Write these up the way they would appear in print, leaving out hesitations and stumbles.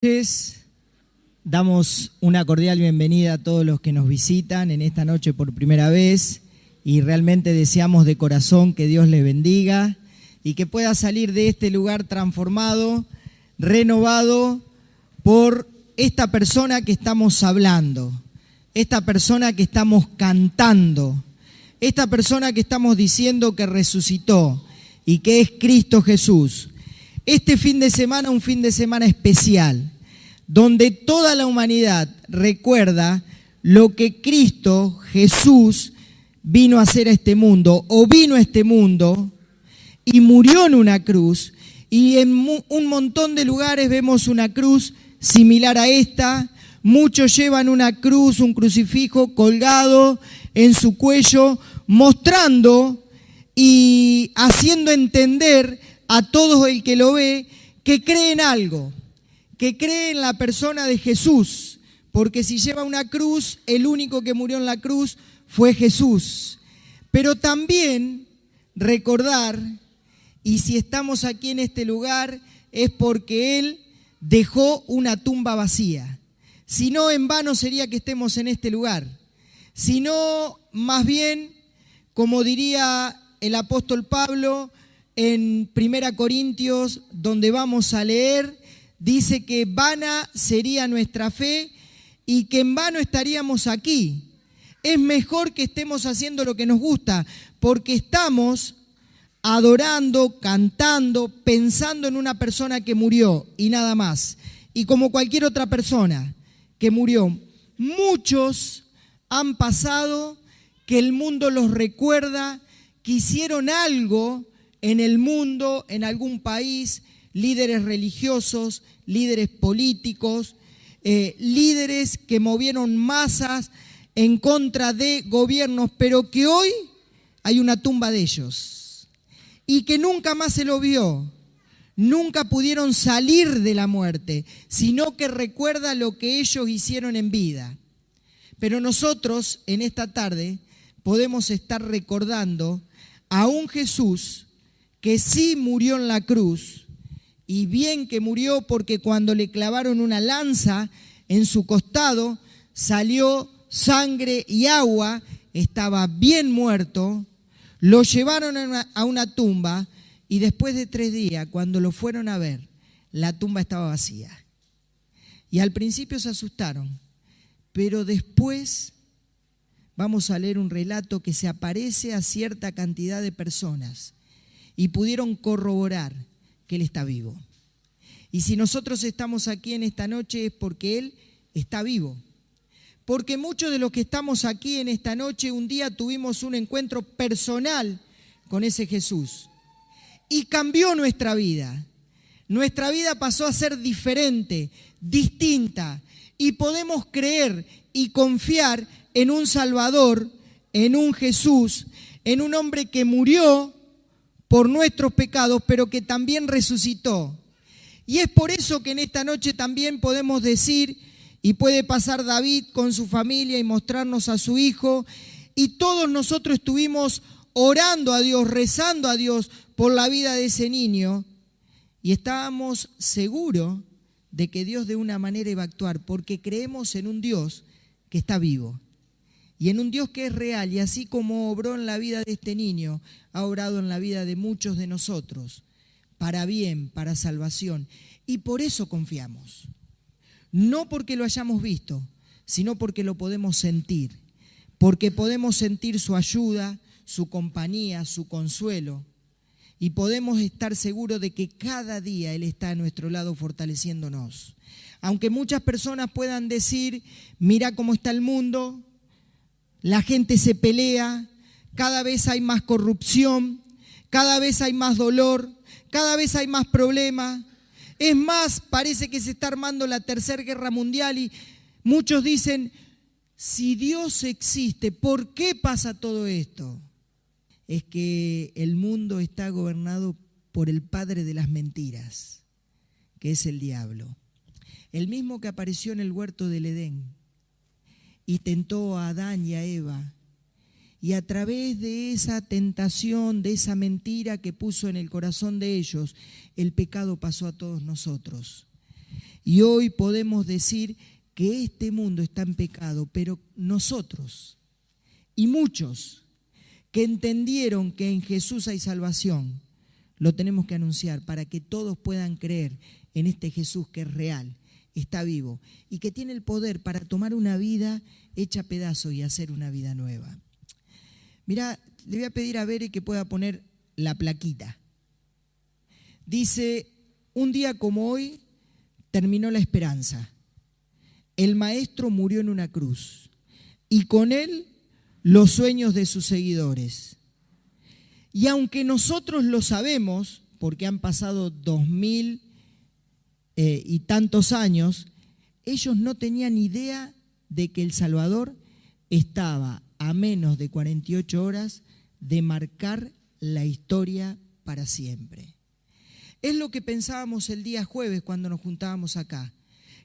Noches. Damos una cordial bienvenida a todos los que nos visitan en esta noche por primera vez y realmente deseamos de corazón que Dios les bendiga y que pueda salir de este lugar transformado, renovado por esta persona que estamos hablando, esta persona que estamos cantando, esta persona que estamos diciendo que resucitó y que es Cristo Jesús. Este fin de semana, un fin de semana especial, donde toda la humanidad recuerda lo que Cristo Jesús vino a hacer a este mundo, o vino a este mundo y murió en una cruz, y en un montón de lugares vemos una cruz similar a esta. Muchos llevan una cruz, un crucifijo colgado en su cuello, mostrando y haciendo entender a todo el que lo ve que cree en algo, que cree en la persona de Jesús, porque si lleva una cruz, el único que murió en la cruz fue Jesús. Pero también recordar, y si estamos aquí en este lugar, es porque Él dejó una tumba vacía. Si no, en vano sería que estemos en este lugar. Si no, más bien, como diría el apóstol Pablo en 1 Corintios, donde vamos a leer, dice que vana sería nuestra fe y que en vano estaríamos aquí. Es mejor que estemos haciendo lo que nos gusta, porque estamos adorando, cantando, pensando en una persona que murió y nada más. Y como cualquier otra persona que murió, muchos han pasado que el mundo los recuerda, que hicieron algo en el mundo, en algún país, líderes religiosos, líderes políticos, líderes que movieron masas en contra de gobiernos, pero que hoy hay una tumba de ellos y que nunca más se lo vio, nunca pudieron salir de la muerte, sino que recuerda lo que ellos hicieron en vida. Pero nosotros en esta tarde podemos estar recordando a un Jesús que sí murió en la cruz, y bien que murió, porque cuando le clavaron una lanza en su costado salió sangre y agua, estaba bien muerto, lo llevaron a una tumba y después de 3 días, cuando lo fueron a ver, la tumba estaba vacía. Y al principio se asustaron, pero después vamos a leer un relato que se aparece a cierta cantidad de personas y pudieron corroborar que Él está vivo. Y si nosotros estamos aquí en esta noche es porque Él está vivo. Porque muchos de los que estamos aquí en esta noche un día tuvimos un encuentro personal con ese Jesús. Y cambió nuestra vida. Nuestra vida pasó a ser diferente, distinta. Y podemos creer y confiar en un Salvador, en un Jesús, en un hombre que murió por nuestros pecados, pero que también resucitó. Y es por eso que en esta noche también podemos decir, y puede pasar David con su familia y mostrarnos a su hijo, y todos nosotros estuvimos orando a Dios, rezando a Dios por la vida de ese niño, y estábamos seguros de que Dios de una manera iba a actuar, porque creemos en un Dios que está vivo. Y en un Dios que es real, y así como obró en la vida de este niño, ha obrado en la vida de muchos de nosotros, para bien, para salvación. Y por eso confiamos. No porque lo hayamos visto, sino porque lo podemos sentir. Porque podemos sentir su ayuda, su compañía, su consuelo. Y podemos estar seguros de que cada día Él está a nuestro lado fortaleciéndonos. Aunque muchas personas puedan decir, mira cómo está el mundo, la gente se pelea, cada vez hay más corrupción, cada vez hay más dolor, cada vez hay más problemas. Es más, parece que se está armando la Tercera Guerra Mundial y muchos dicen, si Dios existe, ¿por qué pasa todo esto? Es que el mundo está gobernado por el padre de las mentiras, que es el diablo. El mismo que apareció en el huerto del Edén y tentó a Adán y a Eva. Y a través de esa tentación, de esa mentira que puso en el corazón de ellos, el pecado pasó a todos nosotros. Y hoy podemos decir que este mundo está en pecado, pero nosotros y muchos que entendieron que en Jesús hay salvación, lo tenemos que anunciar para que todos puedan creer en este Jesús que es real, está vivo y que tiene el poder para tomar una vida hecha pedazo y hacer una vida nueva. Mirá, le voy a pedir a Bere que pueda poner la plaquita. Dice, un día como hoy terminó la esperanza. El maestro murió en una cruz y con él los sueños de sus seguidores. Y aunque nosotros lo sabemos, porque han pasado 2000 y tantos años, ellos no tenían idea de que el Salvador estaba a menos de 48 horas de marcar la historia para siempre. Es lo que pensábamos el día jueves cuando nos juntábamos acá.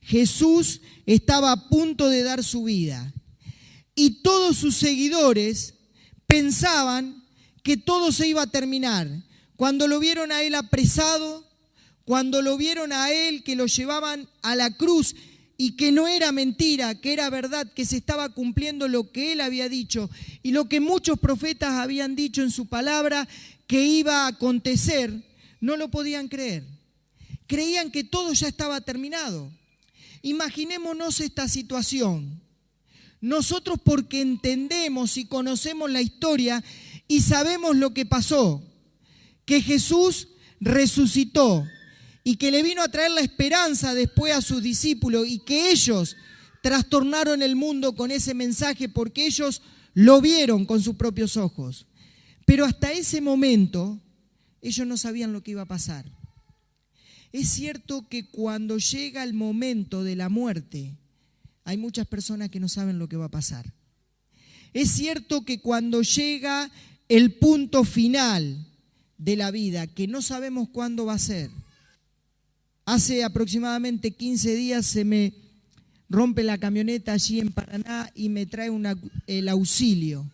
Jesús estaba a punto de dar su vida y todos sus seguidores pensaban que todo se iba a terminar. Cuando lo vieron a él apresado, cuando lo vieron a él que lo llevaban a la cruz y que no era mentira, que era verdad, que se estaba cumpliendo lo que él había dicho y lo que muchos profetas habían dicho en su palabra que iba a acontecer, no lo podían creer. Creían que todo ya estaba terminado. Imaginémonos esta situación. Nosotros, porque entendemos y conocemos la historia y sabemos lo que pasó, que Jesús resucitó y que le vino a traer la esperanza después a sus discípulos y que ellos trastornaron el mundo con ese mensaje porque ellos lo vieron con sus propios ojos. Pero hasta ese momento ellos no sabían lo que iba a pasar. Es cierto que cuando llega el momento de la muerte, hay muchas personas que no saben lo que va a pasar. Es cierto que cuando llega el punto final de la vida, que no sabemos cuándo va a ser. Hace aproximadamente 15 días se me rompe la camioneta allí en Paraná y me trae el auxilio.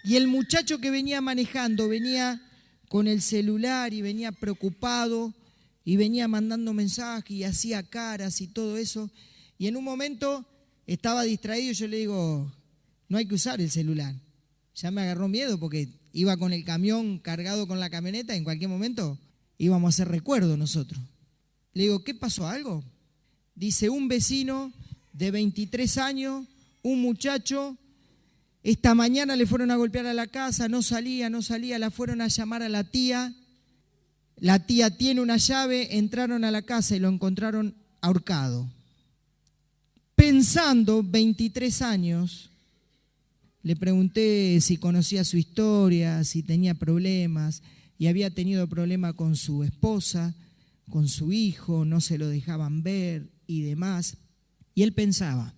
Y el muchacho que venía manejando venía con el celular y venía preocupado y venía mandando mensajes y hacía caras y todo eso. Y en un momento estaba distraído y yo le digo, no hay que usar el celular. Ya me agarró miedo porque iba con el camión cargado con la camioneta y en cualquier momento íbamos a hacer recuerdo nosotros. Le digo, ¿qué pasó? ¿Algo? Dice, un vecino de 23 años, un muchacho, esta mañana le fueron a golpear a la casa, no salía, la fueron a llamar a la tía tiene una llave, entraron a la casa y lo encontraron ahorcado. Pensando, 23 años, le pregunté si conocía su historia, si tenía problemas, y había tenido problemas con su esposa, con su hijo, no se lo dejaban ver y demás. Y él pensaba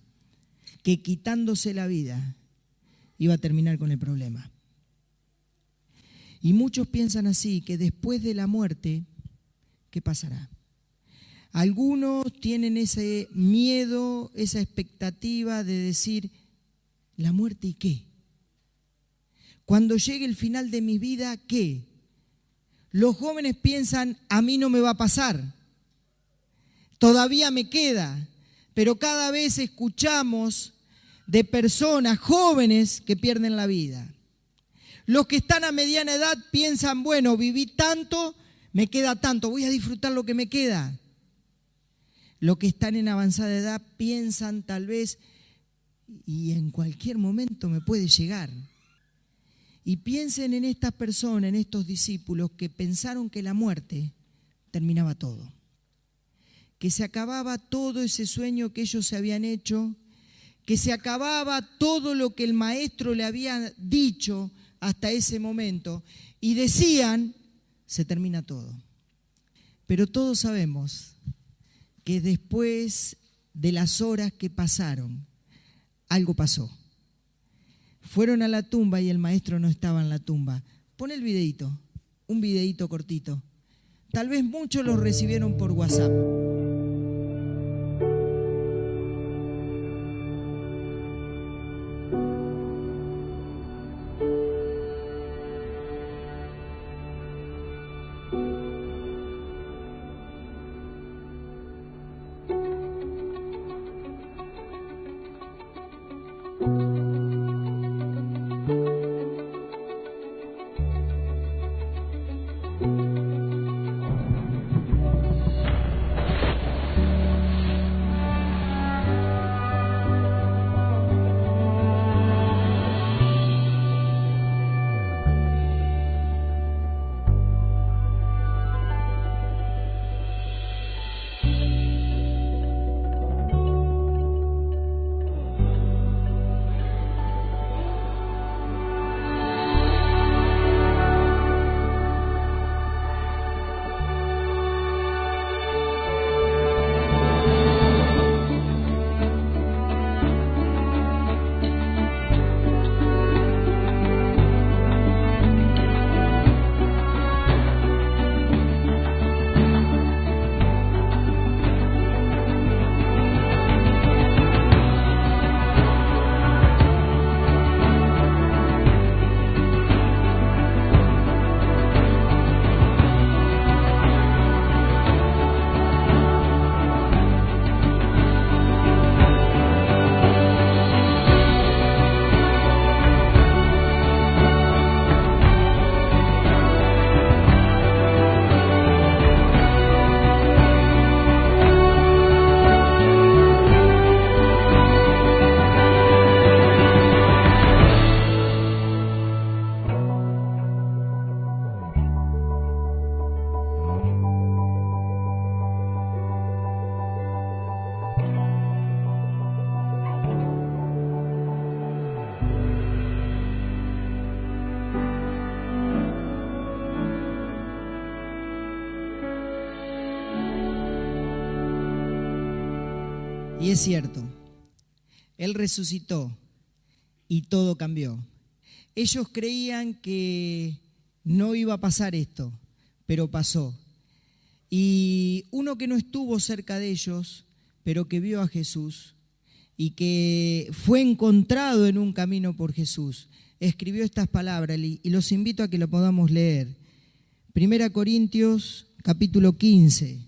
que quitándose la vida iba a terminar con el problema. Y muchos piensan así, que después de la muerte, ¿qué pasará? Algunos tienen ese miedo, esa expectativa de decir, ¿la muerte y qué? Cuando llegue el final de mi vida, ¿qué? Los jóvenes piensan, a mí no me va a pasar, todavía me queda, pero cada vez escuchamos de personas jóvenes que pierden la vida. Los que están a mediana edad piensan, bueno, viví tanto, me queda tanto, voy a disfrutar lo que me queda. Los que están en avanzada edad piensan tal vez, y en cualquier momento me puede llegar. Y piensen en estas personas, en estos discípulos que pensaron que la muerte terminaba todo, que se acababa todo ese sueño que ellos se habían hecho, que se acababa todo lo que el maestro le había dicho hasta ese momento, y decían, se termina todo. Pero todos sabemos que después de las horas que pasaron, algo pasó. Fueron a la tumba y el maestro no estaba en la tumba. Pon el videíto, un videíto cortito. Tal vez muchos lo recibieron por WhatsApp. Y es cierto, Él resucitó y todo cambió. Ellos creían que no iba a pasar esto, pero pasó. Y uno que no estuvo cerca de ellos, pero que vio a Jesús y que fue encontrado en un camino por Jesús, escribió estas palabras y los invito a que lo podamos leer. 1 Corintios capítulo 15,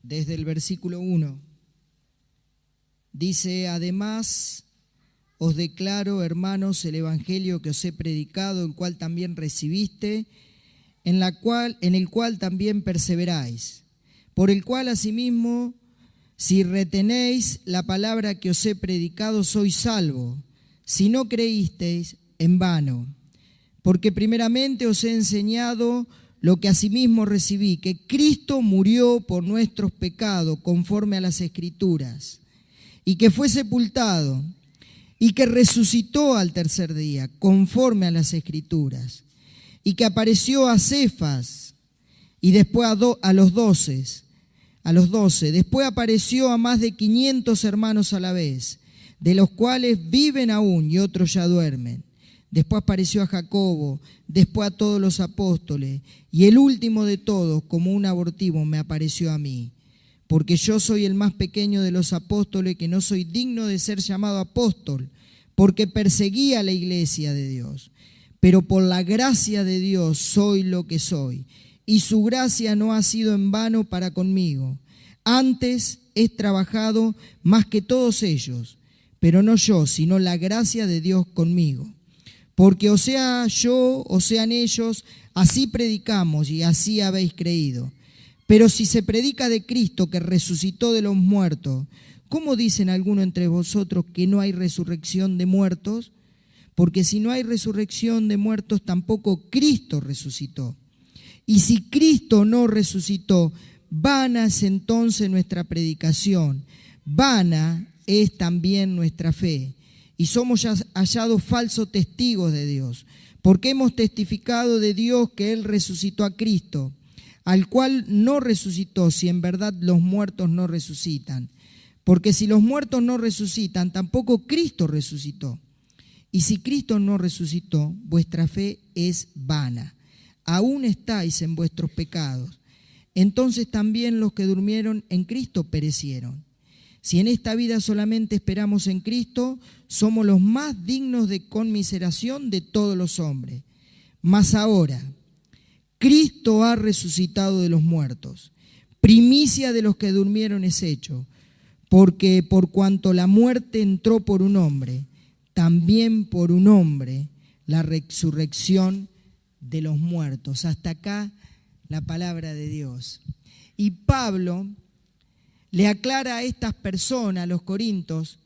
desde el versículo 1. Dice: además os declaro, hermanos, el evangelio que os he predicado, el cual también recibiste, en el cual también perseveráis, por el cual asimismo, si retenéis la palabra que os he predicado, sois salvos, si no creísteis, en vano. Porque primeramente os he enseñado lo que asimismo recibí, que Cristo murió por nuestros pecados conforme a las Escrituras, y que fue sepultado, y que resucitó al tercer día conforme a las Escrituras, y que apareció a Cefas y después a los 12, después apareció a más de 500 hermanos a la vez, de los cuales viven aún y otros ya duermen. Después apareció a Jacobo, después a todos los apóstoles, y el último de todos, como un abortivo, me apareció a mí. Porque yo soy el más pequeño de los apóstoles, que no soy digno de ser llamado apóstol, porque perseguía a la iglesia de Dios. Pero por la gracia de Dios soy lo que soy, y su gracia no ha sido en vano para conmigo. Antes he trabajado más que todos ellos, pero no yo, sino la gracia de Dios conmigo. Porque o sea yo, o sean ellos, así predicamos y así habéis creído. Pero si se predica de Cristo que resucitó de los muertos, ¿cómo dicen algunos entre vosotros que no hay resurrección de muertos? Porque si no hay resurrección de muertos, tampoco Cristo resucitó. Y si Cristo no resucitó, vana es entonces nuestra predicación, vana es también nuestra fe. Y somos hallados falsos testigos de Dios, porque hemos testificado de Dios que Él resucitó a Cristo, al cual no resucitó, si en verdad los muertos no resucitan. Porque si los muertos no resucitan, tampoco Cristo resucitó. Y si Cristo no resucitó, vuestra fe es vana. Aún estáis en vuestros pecados. Entonces también los que durmieron en Cristo perecieron. Si en esta vida solamente esperamos en Cristo, somos los más dignos de conmiseración de todos los hombres. Mas ahora, Cristo ha resucitado de los muertos. Primicia de los que durmieron es hecho. Porque por cuanto la muerte entró por un hombre, también por un hombre la resurrección de los muertos. Hasta acá la palabra de Dios. Y Pablo le aclara a estas personas, a los corintios,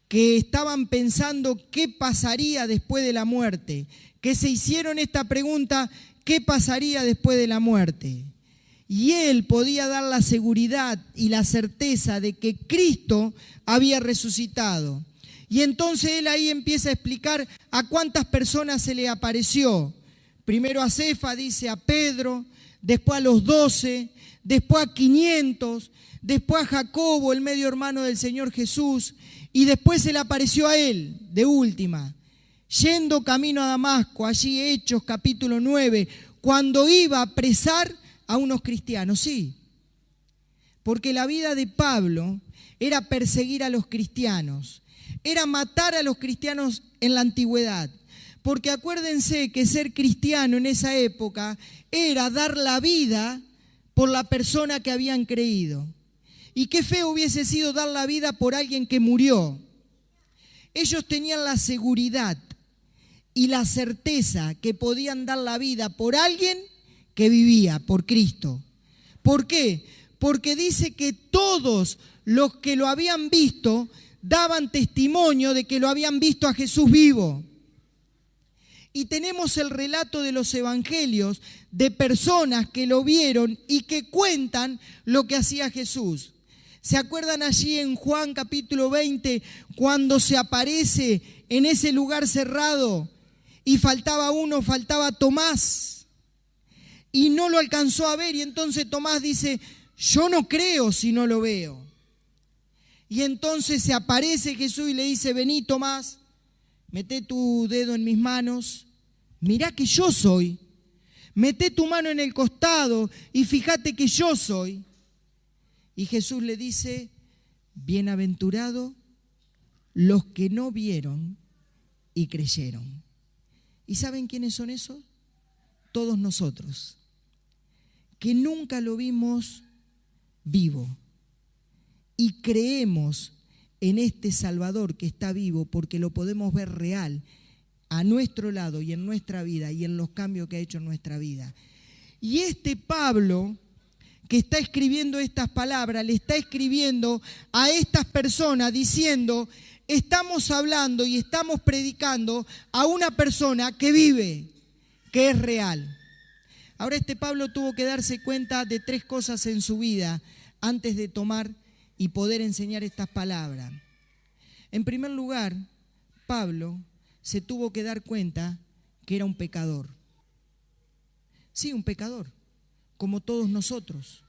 que estaban pensando qué pasaría después de la muerte, que se hicieron esta pregunta, ¿qué pasaría después de la muerte? Y él podía dar la seguridad y la certeza de que Cristo había resucitado. Y entonces él ahí empieza a explicar a cuántas personas se le apareció. Primero a Cefas, dice, a Pedro, después a los 12, después a 500, después a Jacobo, el medio hermano del Señor Jesús, y después se le apareció a él, de última, yendo camino a Damasco, allí Hechos capítulo 9, cuando iba a apresar a unos cristianos, sí, porque la vida de Pablo era perseguir a los cristianos, era matar a los cristianos en la antigüedad, porque acuérdense que ser cristiano en esa época era dar la vida por la persona que habían creído. Y qué feo hubiese sido dar la vida por alguien que murió. Ellos tenían la seguridad y la certeza que podían dar la vida por alguien que vivía, por Cristo. ¿Por qué? Porque dice que todos los que lo habían visto daban testimonio de que lo habían visto a Jesús vivo. Y tenemos el relato de los evangelios de personas que lo vieron y que cuentan lo que hacía Jesús. ¿Se acuerdan allí en Juan capítulo 20 cuando se aparece en ese lugar cerrado y faltaba uno, faltaba Tomás? Y no lo alcanzó a ver y entonces Tomás dice, yo no creo si no lo veo. Y entonces se aparece Jesús y le dice, vení Tomás, meté tu dedo en mis manos, mirá que yo soy. Meté tu mano en el costado y fíjate que yo soy. Y Jesús le dice, bienaventurados los que no vieron y creyeron. ¿Y saben quiénes son esos? Todos nosotros, que nunca lo vimos vivo y creemos en este Salvador que está vivo porque lo podemos ver real a nuestro lado y en nuestra vida y en los cambios que ha hecho en nuestra vida. Y este Pablo que está escribiendo estas palabras, le está escribiendo a estas personas diciendo, estamos hablando y estamos predicando a una persona que vive, que es real. Ahora este Pablo tuvo que darse cuenta de 3 cosas en su vida antes de tomar y poder enseñar estas palabras. En primer lugar, Pablo se tuvo que dar cuenta que era un pecador. Sí, un pecador, como todos nosotros.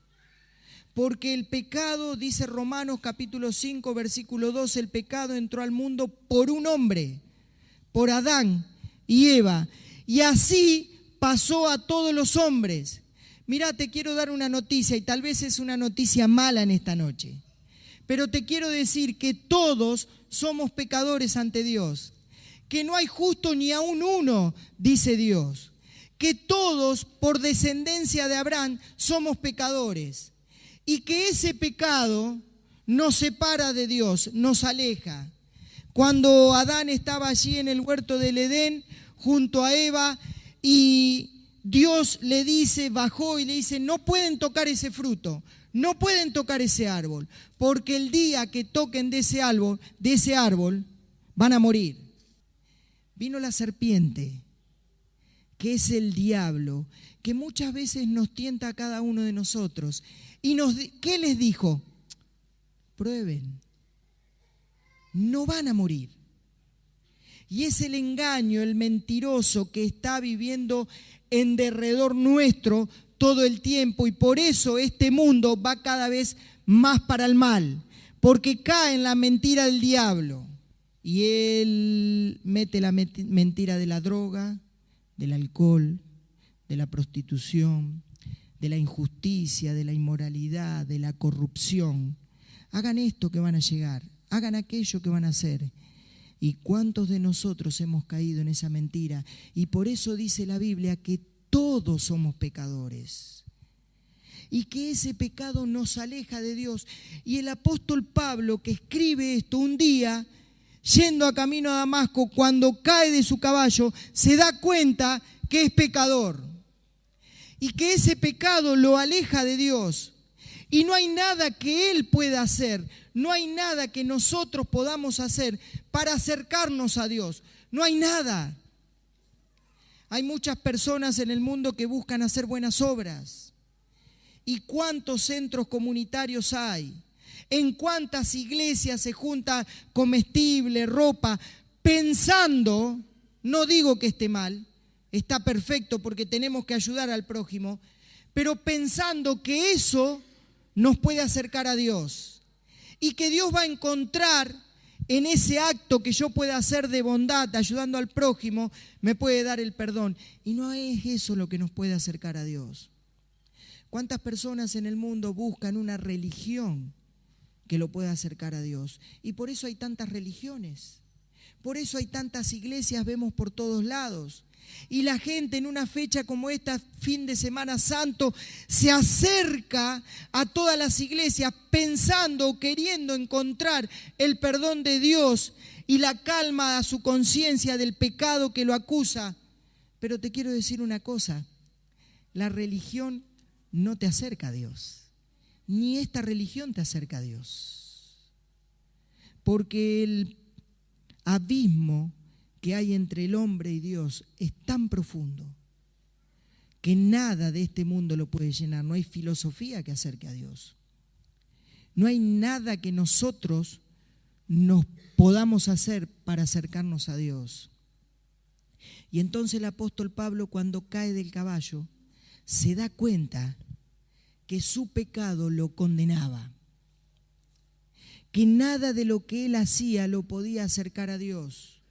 Porque el pecado, dice Romanos capítulo 5, versículo 2, el pecado entró al mundo por un hombre, por Adán y Eva. Y así pasó a todos los hombres. Mirá, te quiero dar una noticia y tal vez es una noticia mala en esta noche. Pero te quiero decir que todos somos pecadores ante Dios. Que no hay justo ni aún uno, dice Dios. Que todos, por descendencia de Abraham, somos pecadores. Y que ese pecado nos separa de Dios, nos aleja. Cuando Adán estaba allí en el huerto del Edén, junto a Eva, y Dios le dice, bajó y le dice, no pueden tocar ese fruto, no pueden tocar ese árbol, porque el día que toquen de ese árbol, van a morir. Vino la serpiente, que es el diablo, que muchas veces nos tienta a cada uno de nosotros. Y ¿qué les dijo? Prueben, no van a morir. Y es el engaño, el mentiroso que está viviendo en derredor nuestro todo el tiempo. Y por eso este mundo va cada vez más para el mal, porque cae en la mentira del diablo. Y él mete la mentira de la droga, del alcohol, de la prostitución, de la injusticia, de la inmoralidad, de la corrupción. Hagan esto que van a llegar, hagan aquello que van a hacer. ¿Y cuántos de nosotros hemos caído en esa mentira? Y por eso dice la Biblia que todos somos pecadores. Y que ese pecado nos aleja de Dios. Y el apóstol Pablo, que escribe esto un día, yendo a camino a Damasco, cuando cae de su caballo, se da cuenta que es pecador. Y que ese pecado lo aleja de Dios. Y no hay nada que él pueda hacer, no hay nada que nosotros podamos hacer para acercarnos a Dios. No hay nada. Hay muchas personas en el mundo que buscan hacer buenas obras. ¿Y cuántos centros comunitarios hay? ¿En cuántas iglesias se junta comestible, ropa, pensando, no digo que esté mal, está perfecto porque tenemos que ayudar al prójimo, pero pensando que eso nos puede acercar a Dios y que Dios va a encontrar en ese acto que yo pueda hacer de bondad, ayudando al prójimo, me puede dar el perdón. Y no es eso lo que nos puede acercar a Dios. ¿Cuántas personas en el mundo buscan una religión que lo pueda acercar a Dios? Y por eso hay tantas religiones, por eso hay tantas iglesias, vemos por todos lados. Y la gente en una fecha como esta, fin de Semana Santo, se acerca a todas las iglesias pensando, queriendo encontrar el perdón de Dios y la calma a su conciencia del pecado que lo acusa. Pero te quiero decir una cosa, la religión no te acerca a Dios, ni esta religión te acerca a Dios. Porque el abismo que hay entre el hombre y Dios es tan profundo que nada de este mundo lo puede llenar. No hay filosofía que acerque a Dios. No hay nada que nosotros nos podamos hacer para acercarnos a Dios. Y entonces el apóstol Pablo, cuando cae del caballo, se da cuenta que su pecado lo condenaba, que nada de lo que él hacía lo podía acercar a Dios.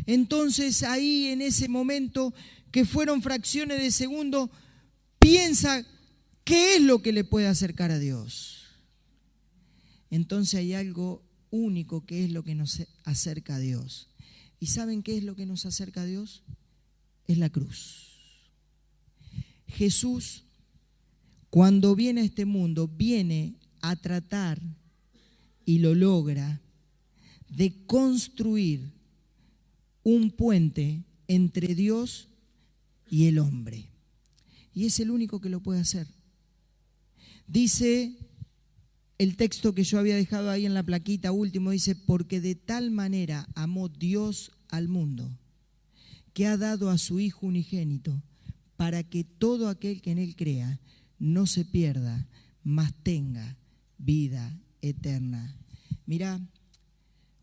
Entonces ahí en ese momento, que fueron fracciones de segundo, piensa qué es lo que le puede acercar a Dios. Entonces hay algo único que es lo que nos acerca a Dios. ¿Y saben qué es lo que nos acerca a Dios? Es la cruz. Jesús, cuando viene a este mundo, viene a tratar, y lo logra, de construir un puente entre Dios y el hombre. Y es el único que lo puede hacer. Dice el texto que yo había dejado ahí en la plaquita último, dice, porque de tal manera amó Dios al mundo, que ha dado a su Hijo unigénito, para que todo aquel que en él crea no se pierda, mas tenga vida eterna. Mirá,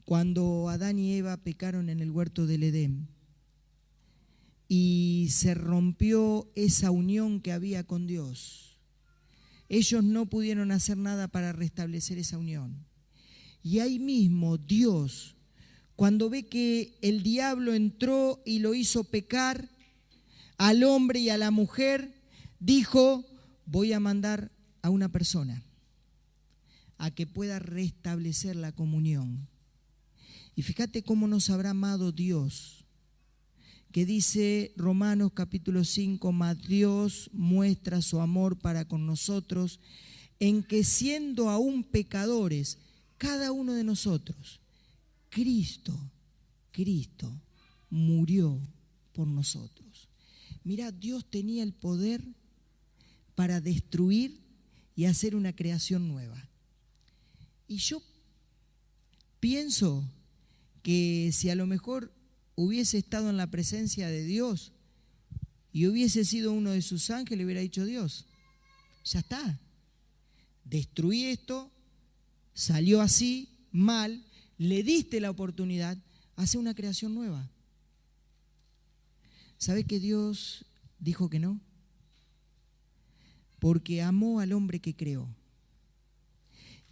cuando Adán y Eva pecaron en el huerto del Edén y se rompió esa unión que había con Dios, ellos no pudieron hacer nada para restablecer esa unión. Y ahí mismo Dios, cuando ve que el diablo entró y lo hizo pecar al hombre y a la mujer, dijo, voy a mandar a una persona a que pueda restablecer la comunión. Y fíjate cómo nos habrá amado Dios, que dice Romanos capítulo 5, mas Dios muestra su amor para con nosotros, en que siendo aún pecadores, cada uno de nosotros, Cristo murió por nosotros. Mirá, Dios tenía el poder para destruir y hacer una creación nueva. Y yo pienso que si a lo mejor hubiese estado en la presencia de Dios y hubiese sido uno de sus ángeles, le hubiera dicho Dios, ya está, destruí esto, salió así, mal, le diste la oportunidad, hace una creación nueva. ¿Sabe que Dios dijo que no? Porque amó al hombre que creó.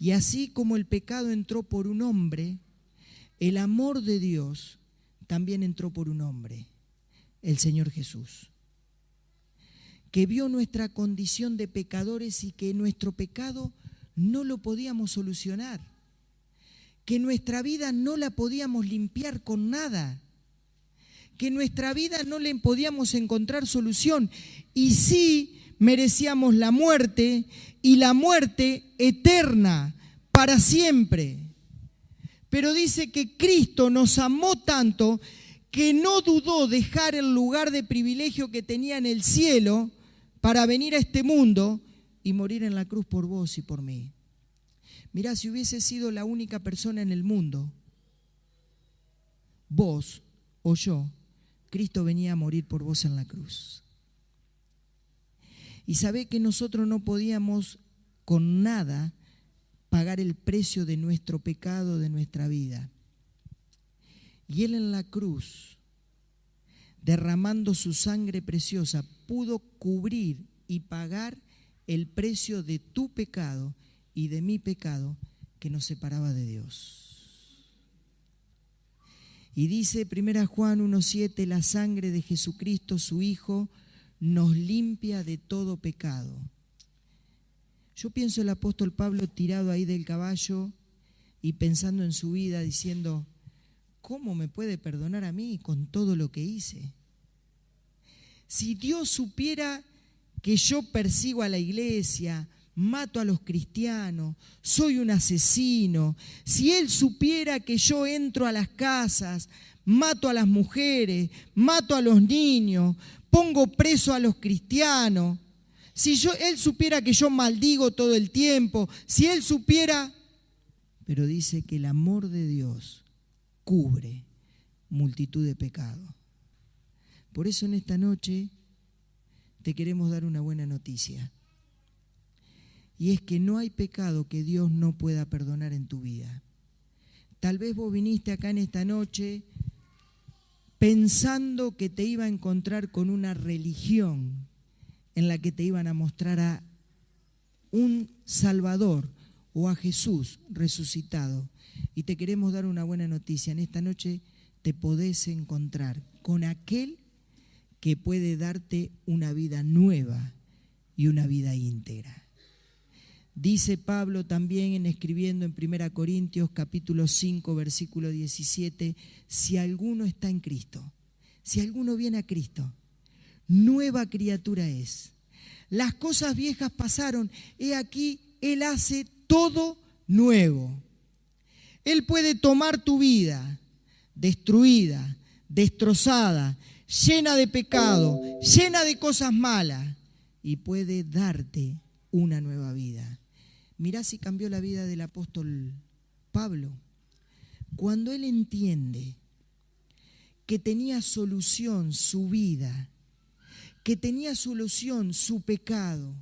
Y así como el pecado entró por un hombre, el amor de Dios también entró por un hombre, el Señor Jesús, que vio nuestra condición de pecadores y que nuestro pecado no lo podíamos solucionar, que nuestra vida no la podíamos limpiar con nada, que nuestra vida no le podíamos encontrar solución, y sí merecíamos la muerte, y la muerte eterna, para siempre. Pero dice que Cristo nos amó tanto que no dudó dejar el lugar de privilegio que tenía en el cielo para venir a este mundo y morir en la cruz por vos y por mí. Mirá, si hubiese sido la única persona en el mundo, vos o yo, Cristo venía a morir por vos en la cruz. Y sabé que nosotros no podíamos con nada pagar el precio de nuestro pecado, de nuestra vida. Y Él en la cruz, derramando su sangre preciosa, pudo cubrir y pagar el precio de tu pecado y de mi pecado que nos separaba de Dios. Y dice 1 Juan 1:7, la sangre de Jesucristo, su Hijo, nos limpia de todo pecado. Yo pienso el apóstol Pablo tirado ahí del caballo y pensando en su vida, diciendo, ¿cómo me puede perdonar a mí con todo lo que hice? Si Dios supiera que yo persigo a la iglesia, mato a los cristianos, soy un asesino, si Él supiera que yo entro a las casas, mato a las mujeres, mato a los niños, pongo preso a los cristianos, si Él supiera que yo maldigo todo el tiempo, si Él supiera, pero dice que el amor de Dios cubre multitud de pecados. Por eso en esta noche te queremos dar una buena noticia. Y es que no hay pecado que Dios no pueda perdonar en tu vida. Tal vez vos viniste acá en esta noche pensando que te iba a encontrar con una religión en la que te iban a mostrar a un Salvador o a Jesús resucitado. Y te queremos dar una buena noticia. En esta noche te podés encontrar con aquel que puede darte una vida nueva y una vida íntegra. Dice Pablo también escribiendo en 1 Corintios capítulo 5 versículo 17, si alguno está en Cristo, si alguno viene a Cristo, nueva criatura es. Las cosas viejas pasaron, he aquí, Él hace todo nuevo. Él puede tomar tu vida destruida, destrozada, llena de pecado, llena de cosas malas, y puede darte una nueva vida. Mirá si cambió la vida del apóstol Pablo. Cuando él entiende que tenía solución su vida, que tenía solución su pecado,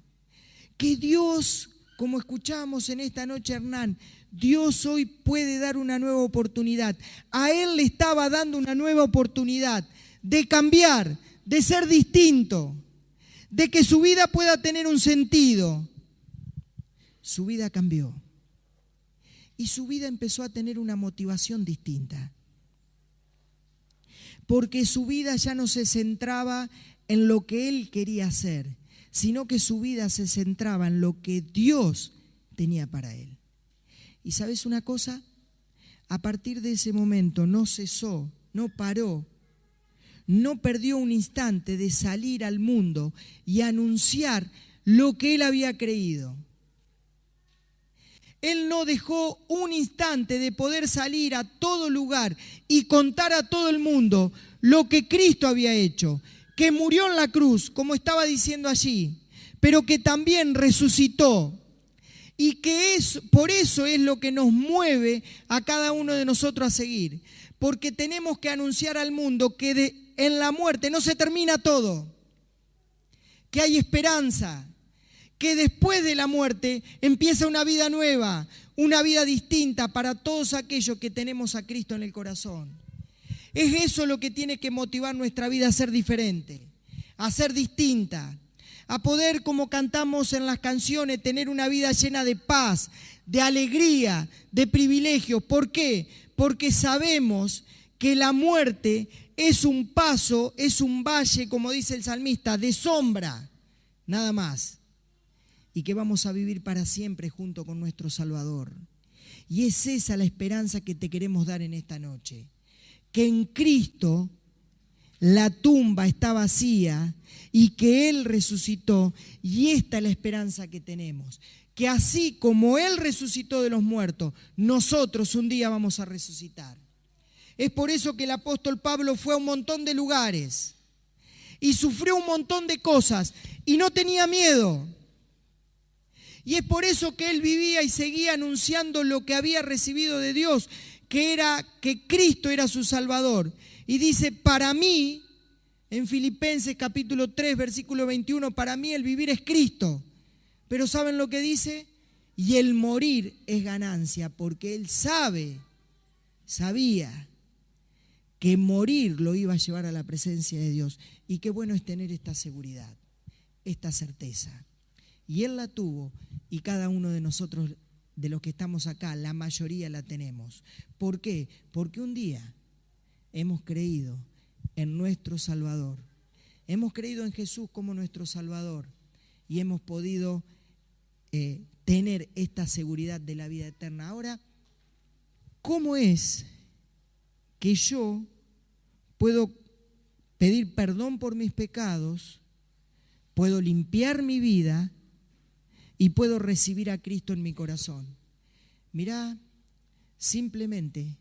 que Dios, como escuchamos en esta noche Hernán, Dios hoy puede dar una nueva oportunidad. A él le estaba dando una nueva oportunidad de cambiar, de ser distinto, de que su vida pueda tener un sentido. Su vida cambió y su vida empezó a tener una motivación distinta, porque su vida ya no se centraba en lo que él quería hacer, sino que su vida se centraba en lo que Dios tenía para él. ¿Y sabes una cosa? A partir de ese momento no cesó, no paró, no perdió un instante de salir al mundo y anunciar lo que él había creído. Él no dejó un instante de poder salir a todo lugar y contar a todo el mundo lo que Cristo había hecho, que murió en la cruz, como estaba diciendo allí, pero que también resucitó. Y que por eso es lo que nos mueve a cada uno de nosotros a seguir. Porque tenemos que anunciar al mundo que en la muerte no se termina todo, que hay esperanza, que después de la muerte empieza una vida nueva, una vida distinta para todos aquellos que tenemos a Cristo en el corazón. Es eso lo que tiene que motivar nuestra vida a ser diferente, a ser distinta, a poder, como cantamos en las canciones, tener una vida llena de paz, de alegría, de privilegios. ¿Por qué? Porque sabemos que la muerte es un paso, es un valle, como dice el salmista, de sombra, nada más. Y que vamos a vivir para siempre junto con nuestro Salvador. Y es esa la esperanza que te queremos dar en esta noche. Que en Cristo la tumba está vacía y que Él resucitó. Y esta es la esperanza que tenemos. Que así como Él resucitó de los muertos, nosotros un día vamos a resucitar. Es por eso que el apóstol Pablo fue a un montón de lugares y sufrió un montón de cosas y no tenía miedo. Y es por eso que él vivía y seguía anunciando lo que había recibido de Dios, que era que Cristo era su Salvador. Y dice, para mí, en Filipenses capítulo 3, versículo 21, para mí el vivir es Cristo. Pero ¿saben lo que dice? Y el morir es ganancia, porque él sabía que morir lo iba a llevar a la presencia de Dios. Y qué bueno es tener esta seguridad, esta certeza. Y él la tuvo y cada uno de nosotros, de los que estamos acá, la mayoría la tenemos. ¿Por qué? Porque un día hemos creído en nuestro Salvador. Hemos creído en Jesús como nuestro Salvador y hemos podido tener esta seguridad de la vida eterna. Ahora, ¿cómo es que yo puedo pedir perdón por mis pecados, puedo limpiar mi vida y puedo recibir a Cristo en mi corazón? Mirá, simplemente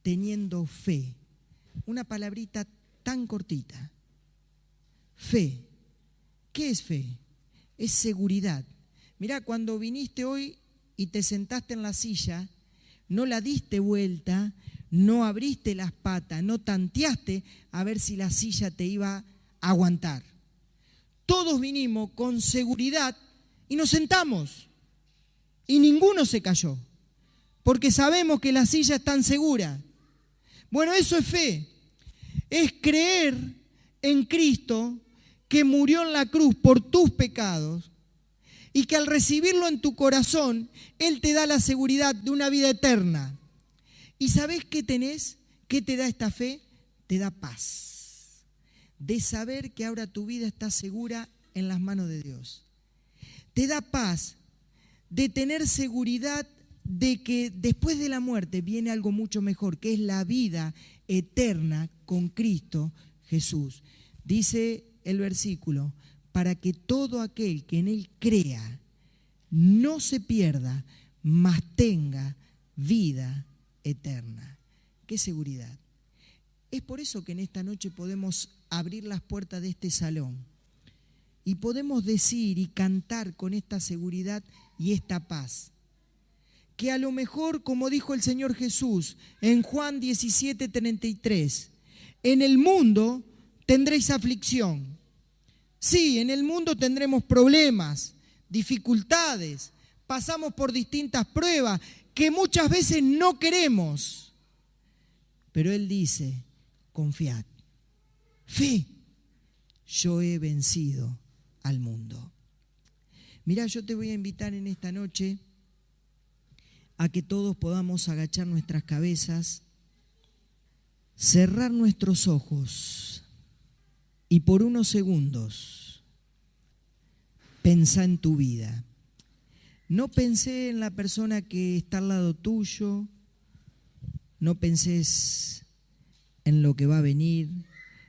teniendo fe. Una palabrita tan cortita. Fe. ¿Qué es fe? Es seguridad. Mirá, cuando viniste hoy y te sentaste en la silla, no la diste vuelta, no abriste las patas, no tanteaste a ver si la silla te iba a aguantar. Todos vinimos con seguridad y nos sentamos y ninguno se cayó, porque sabemos que la silla es tan segura. Bueno, eso es fe, es creer en Cristo que murió en la cruz por tus pecados y que al recibirlo en tu corazón, Él te da la seguridad de una vida eterna. ¿Y sabés qué tenés? ¿Qué te da esta fe? Te da paz, de saber que ahora tu vida está segura en las manos de Dios. Te da paz de tener seguridad de que después de la muerte viene algo mucho mejor, que es la vida eterna con Cristo Jesús. Dice el versículo, para que todo aquel que en Él crea no se pierda, mas tenga vida eterna. ¡Qué seguridad! Es por eso que en esta noche podemos abrir las puertas de este salón y podemos decir y cantar con esta seguridad y esta paz. Que a lo mejor, como dijo el Señor Jesús en Juan 17:33, en el mundo tendréis aflicción. Sí, en el mundo tendremos problemas, dificultades, pasamos por distintas pruebas que muchas veces no queremos. Pero Él dice, confiad, fe, yo he vencido al mundo. Mirá, yo te voy a invitar en esta noche a que todos podamos agachar nuestras cabezas, cerrar nuestros ojos y por unos segundos pensá en tu vida. No pensé en la persona que está al lado tuyo, no penses en lo que va a venir,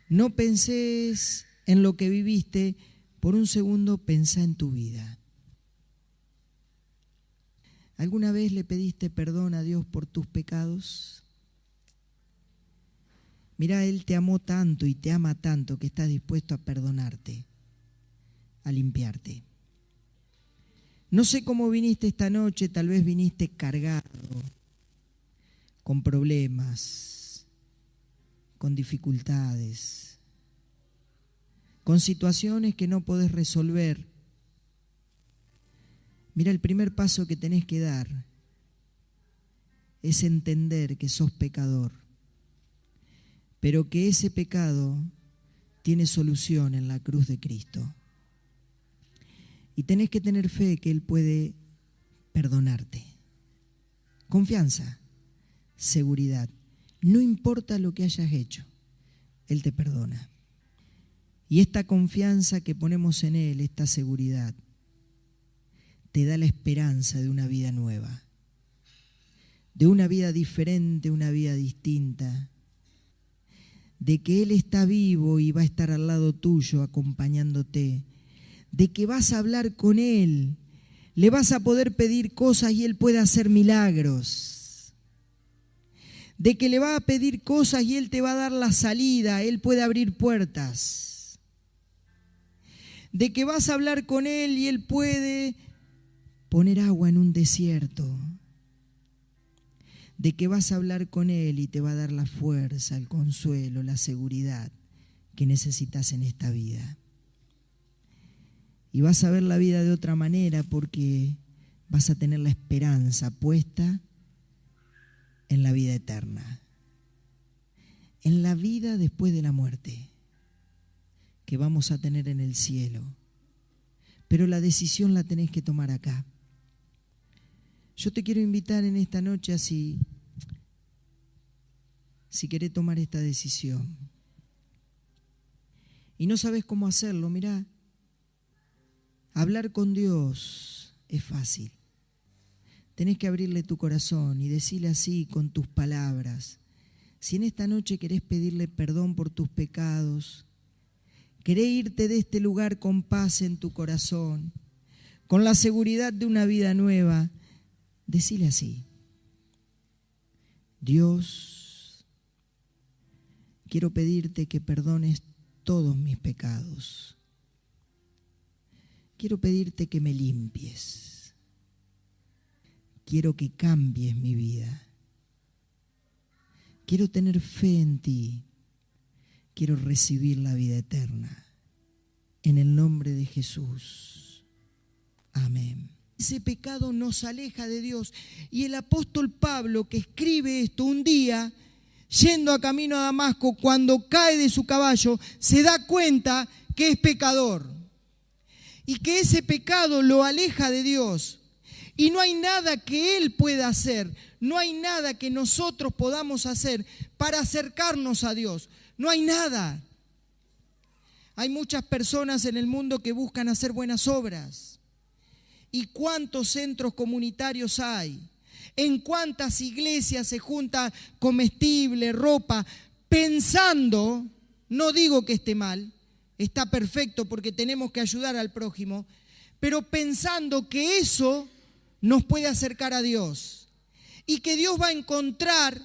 no penses en lo que viviste, por un segundo pensá en tu vida. ¿Alguna vez le pediste perdón a Dios por tus pecados? Mirá, Él te amó tanto y te ama tanto que está dispuesto a perdonarte, a limpiarte. No sé cómo viniste esta noche, tal vez viniste cargado, con problemas, con dificultades, con situaciones que no podés resolver. Mira, el primer paso que tenés que dar es entender que sos pecador, pero que ese pecado tiene solución en la cruz de Cristo. Y tenés que tener fe que Él puede perdonarte. Confianza, seguridad. No importa lo que hayas hecho, Él te perdona. Y esta confianza que ponemos en Él, esta seguridad, te da la esperanza de una vida nueva, de una vida diferente, una vida distinta, de que Él está vivo y va a estar al lado tuyo acompañándote, de que vas a hablar con Él, le vas a poder pedir cosas y Él puede hacer milagros, de que le vas a pedir cosas y Él te va a dar la salida, Él puede abrir puertas, de que vas a hablar con Él y Él puede poner agua en un desierto, de que vas a hablar con Él y te va a dar la fuerza, el consuelo, la seguridad que necesitas en esta vida. Y vas a ver la vida de otra manera porque vas a tener la esperanza puesta en la vida eterna, en la vida después de la muerte que vamos a tener en el cielo. Pero la decisión la tenés que tomar acá. Yo te quiero invitar en esta noche a si querés tomar esta decisión y no sabes cómo hacerlo, mirá, hablar con Dios es fácil. Tenés que abrirle tu corazón y decirle así con tus palabras. Si en esta noche querés pedirle perdón por tus pecados, querés irte de este lugar con paz en tu corazón, con la seguridad de una vida nueva, decile así: Dios, quiero pedirte que perdones todos mis pecados. Quiero pedirte que me limpies. Quiero que cambies mi vida. Quiero tener fe en ti. Quiero recibir la vida eterna. En el nombre de Jesús. Amén. Ese pecado nos aleja de Dios. Y el apóstol Pablo, que escribe esto un día, yendo a camino a Damasco, cuando cae de su caballo, se da cuenta que es pecador. y que ese pecado lo aleja de Dios. Y no hay nada que Él pueda hacer, no hay nada que nosotros podamos hacer para acercarnos a Dios. No hay nada. Hay muchas personas en el mundo que buscan hacer buenas obras. ¿Y cuántos centros comunitarios hay? ¿En cuántas iglesias se junta comestible, ropa, pensando, no digo que esté mal, está perfecto porque tenemos que ayudar al prójimo, pero pensando que eso nos puede acercar a Dios y que Dios va a encontrar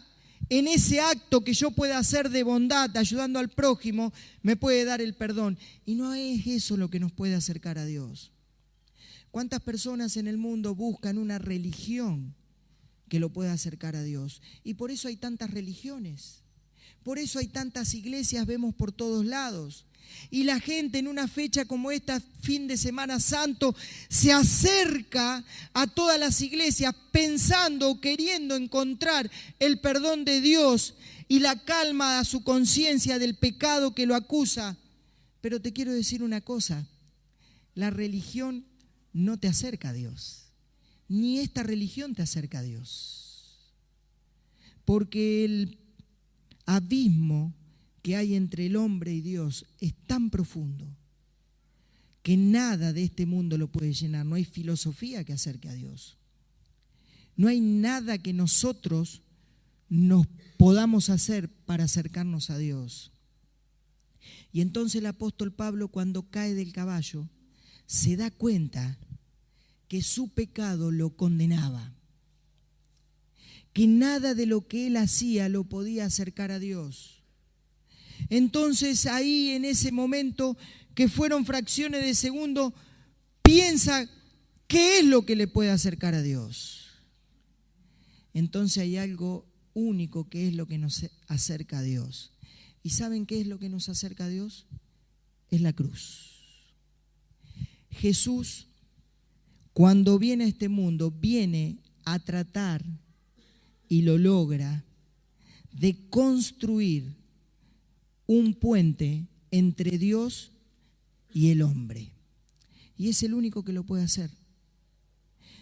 en ese acto que yo pueda hacer de bondad, ayudando al prójimo, me puede dar el perdón. Y no es eso lo que nos puede acercar a Dios. ¿Cuántas personas en el mundo buscan una religión que lo pueda acercar a Dios? Y por eso hay tantas religiones, por eso hay tantas iglesias, vemos por todos lados. Y la gente en una fecha como esta, fin de Semana Santo, se acerca a todas las iglesias pensando o queriendo encontrar el perdón de Dios y la calma a su conciencia del pecado que lo acusa. Pero te quiero decir una cosa, la religión no te acerca a Dios, ni esta religión te acerca a Dios, porque el abismo que hay entre el hombre y Dios es tan profundo que nada de este mundo lo puede llenar. No hay filosofía que acerque a Dios. No hay nada que nosotros nos podamos hacer para acercarnos a Dios. Y entonces el apóstol Pablo, cuando cae del caballo, se da cuenta que su pecado lo condenaba, que nada de lo que él hacía lo podía acercar a Dios. Entonces ahí en ese momento, que fueron fracciones de segundo, piensa qué es lo que le puede acercar a Dios. Entonces hay algo único que es lo que nos acerca a Dios. ¿Y saben qué es lo que nos acerca a Dios? Es la cruz. Jesús, cuando viene a este mundo, viene a tratar, y lo logra, de construir un puente entre Dios y el hombre. Y es el único que lo puede hacer.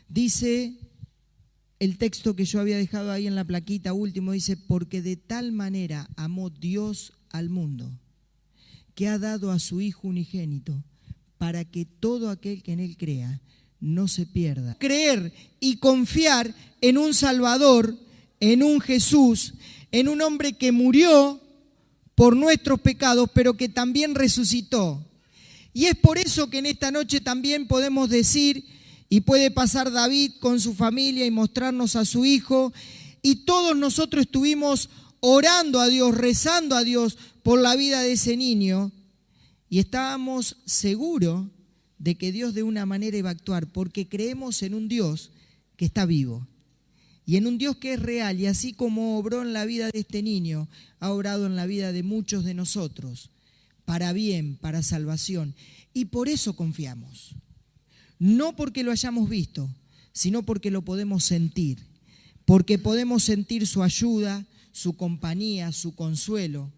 Dice el texto que yo había dejado ahí en la plaquita último, dice, porque de tal manera amó Dios al mundo, que ha dado a su Hijo unigénito, para que todo aquel que en Él crea no se pierda. Creer y confiar en un Salvador, en un Jesús, en un hombre que murió por nuestros pecados, pero que también resucitó. Y es por eso que en esta noche también podemos decir, y puede pasar David con su familia y mostrarnos a su hijo, y todos nosotros estuvimos orando a Dios, rezando a Dios por la vida de ese niño, y estábamos seguros de que Dios de una manera iba a actuar, porque creemos en un Dios que está vivo. Y en un Dios que es real, y así como obró en la vida de este niño, ha obrado en la vida de muchos de nosotros, para bien, para salvación. Y por eso confiamos. No porque lo hayamos visto, sino porque lo podemos sentir. Porque podemos sentir su ayuda, su compañía, su consuelo.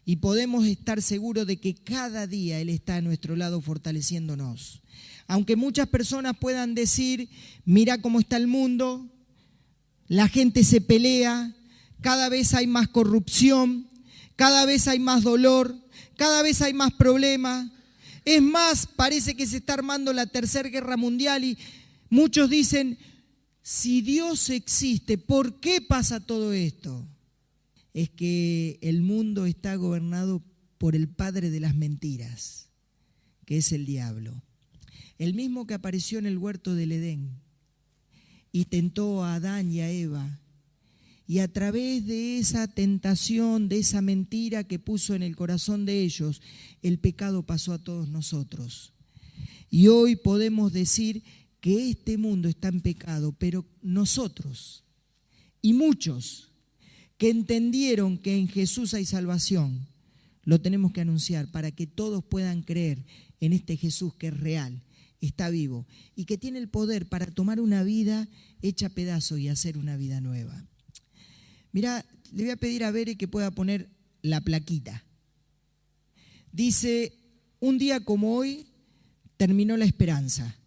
Y podemos estar seguros de que cada día Él está a nuestro lado fortaleciéndonos. Aunque muchas personas puedan decir, mira cómo está el mundo, la gente se pelea, cada vez hay más corrupción, cada vez hay más dolor, cada vez hay más problemas. Es más, parece que se está armando la Tercera Guerra Mundial y muchos dicen, si Dios existe, ¿por qué pasa todo esto? Es que el mundo está gobernado por el padre de las mentiras, que es el diablo. El mismo que apareció en el huerto del Edén y tentó a Adán y a Eva. Y a través de esa tentación, de esa mentira que puso en el corazón de ellos, el pecado pasó a todos nosotros. Y hoy podemos decir que este mundo está en pecado, pero nosotros y muchos que entendieron que en Jesús hay salvación, lo tenemos que anunciar para que todos puedan creer en este Jesús que es real, está vivo y que tiene el poder para tomar una vida hecha a pedazos y hacer una vida nueva. Mirá, le voy a pedir a Bere que pueda poner la plaquita. Dice, un día como hoy, terminó la esperanza.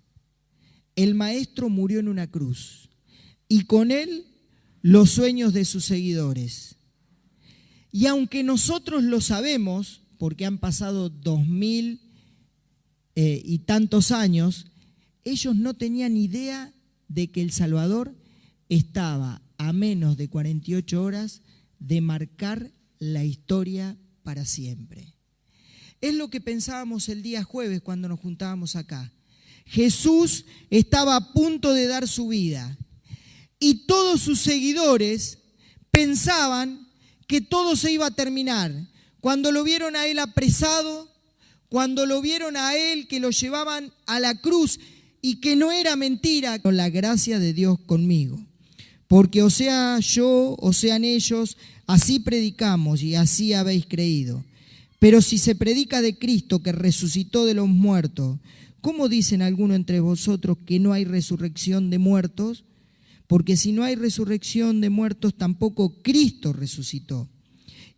El Maestro murió en una cruz y con él los sueños de sus seguidores. Y aunque nosotros lo sabemos, porque han pasado 2000 y tantos años, ellos no tenían idea de que el Salvador estaba a menos de 48 horas de marcar la historia para siempre. Es lo que pensábamos el día jueves cuando nos juntábamos acá. Jesús estaba a punto de dar su vida y todos sus seguidores pensaban que todo se iba a terminar. Cuando lo vieron a él apresado, cuando lo vieron a él que lo llevaban a la cruz y que no era mentira, con la gracia de Dios conmigo. Porque o sea yo, o sean ellos, así predicamos y así habéis creído. Pero si se predica de Cristo que resucitó de los muertos, ¿cómo dicen algunos entre vosotros que no hay resurrección de muertos? Porque si no hay resurrección de muertos, tampoco Cristo resucitó.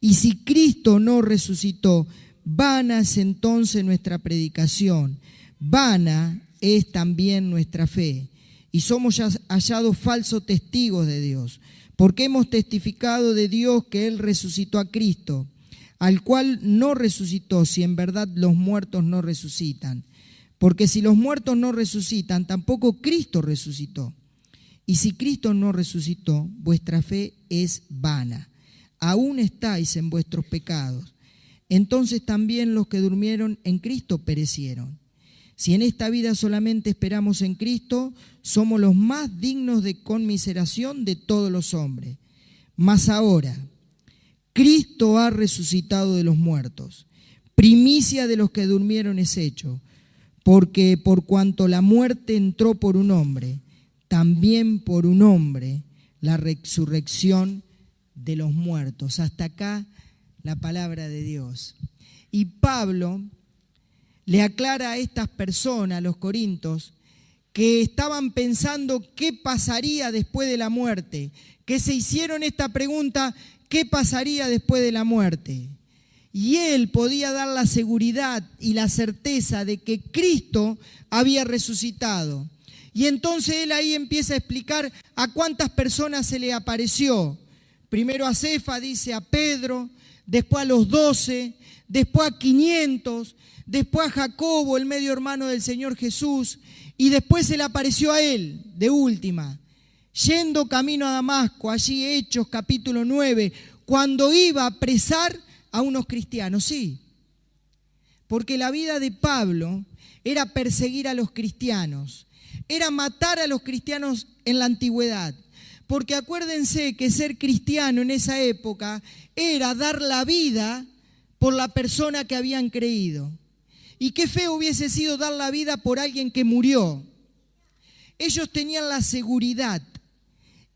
Y si Cristo no resucitó, vana es entonces nuestra predicación, vana es también nuestra fe. Y somos hallados falsos testigos de Dios, porque hemos testificado de Dios que Él resucitó a Cristo, al cual no resucitó si en verdad los muertos no resucitan. Porque si los muertos no resucitan, tampoco Cristo resucitó. Y si Cristo no resucitó, vuestra fe es vana. Aún estáis en vuestros pecados. Entonces también los que durmieron en Cristo perecieron. Si en esta vida solamente esperamos en Cristo, somos los más dignos de conmiseración de todos los hombres. Mas ahora, Cristo ha resucitado de los muertos. Primicia de los que durmieron es hecho. Porque por cuanto la muerte entró por un hombre, también por un hombre la resurrección de los muertos. Hasta acá la palabra de Dios. Y Pablo le aclara a estas personas, a los corintios, que estaban pensando qué pasaría después de la muerte, que se hicieron esta pregunta, ¿qué pasaría después de la muerte? Y él podía dar la seguridad y la certeza de que Cristo había resucitado. Y entonces él ahí empieza a explicar a cuántas personas se le apareció. Primero a Cefas, dice, a Pedro, después a los 12, después a 500, después a Jacobo, el medio hermano del Señor Jesús, y después se le apareció a él, de última, yendo camino a Damasco, allí Hechos capítulo 9, cuando iba a apresar a unos cristianos, sí, porque la vida de Pablo era perseguir a los cristianos, era matar a los cristianos en la antigüedad, porque acuérdense que ser cristiano en esa época era dar la vida por la persona que habían creído. Y qué feo hubiese sido dar la vida por alguien que murió. Ellos tenían la seguridad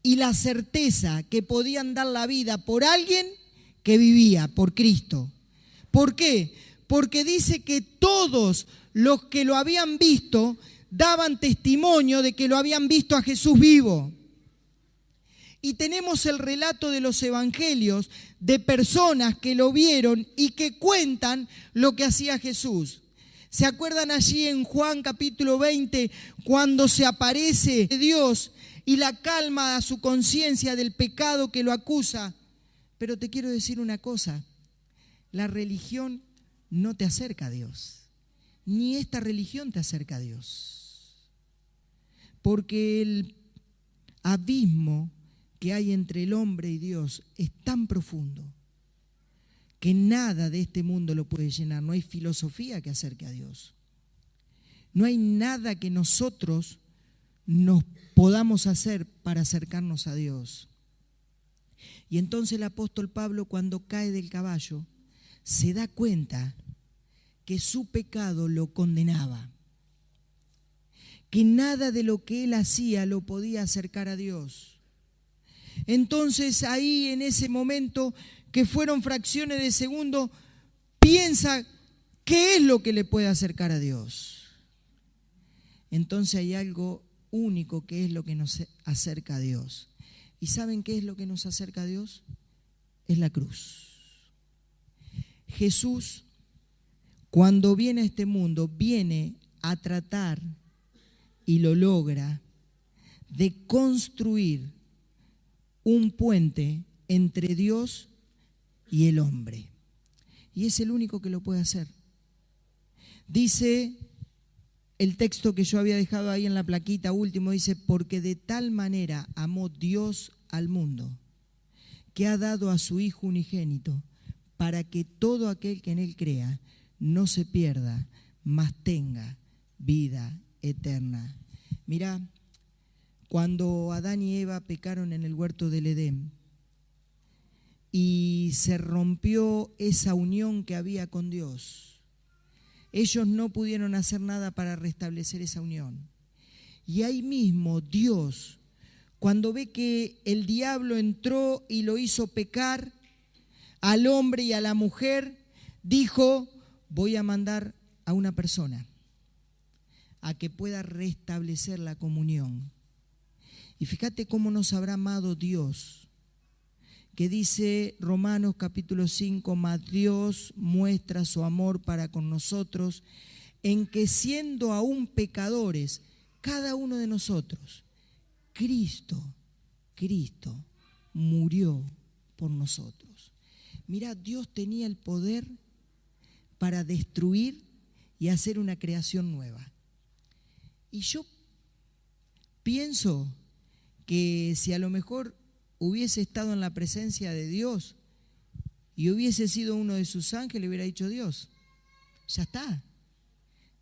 y la certeza que podían dar la vida por alguien que vivía, por Cristo. ¿Por qué? Porque dice que todos los que lo habían visto daban testimonio de que lo habían visto a Jesús vivo. Y tenemos el relato de los evangelios de personas que lo vieron y que cuentan lo que hacía Jesús. ¿Se acuerdan allí en Juan capítulo 20 cuando se aparece Dios y la calma a su conciencia del pecado que lo acusa? Pero te quiero decir una cosa, la religión no te acerca a Dios, ni esta religión te acerca a Dios, porque el abismo que hay entre el hombre y Dios es tan profundo que nada de este mundo lo puede llenar. No hay filosofía que acerque a Dios. No hay nada que nosotros nos podamos hacer para acercarnos a Dios. Y entonces el apóstol Pablo, cuando cae del caballo, se da cuenta que su pecado lo condenaba, que nada de lo que él hacía lo podía acercar a Dios. Entonces ahí en ese momento, que fueron fracciones de segundo, piensa qué es lo que le puede acercar a Dios. Entonces hay algo único que es lo que nos acerca a Dios. ¿Y saben qué es lo que nos acerca a Dios? Es la cruz. Jesús, cuando viene a este mundo, viene a tratar, y lo logra, de construir un puente entre Dios y el hombre. Y es el único que lo puede hacer. Dice el texto que yo había dejado ahí en la plaquita último, dice, porque de tal manera amó Dios al mundo, que ha dado a su Hijo unigénito, para que todo aquel que en Él crea no se pierda, mas tenga vida eterna. Mirá, cuando Adán y Eva pecaron en el huerto del Edén y se rompió esa unión que había con Dios, ellos no pudieron hacer nada para restablecer esa unión. Y ahí mismo Dios, cuando ve que el diablo entró y lo hizo pecar al hombre y a la mujer, dijo, voy a mandar a una persona a que pueda restablecer la comunión. Y fíjate cómo nos habrá amado Dios, que dice Romanos capítulo 5, mas Dios muestra su amor para con nosotros, en que siendo aún pecadores, cada uno de nosotros, Cristo murió por nosotros. Mirá, Dios tenía el poder para destruir y hacer una creación nueva. Y yo pienso que si a lo mejor hubiese estado en la presencia de Dios y hubiese sido uno de sus ángeles, le hubiera dicho Dios, ya está,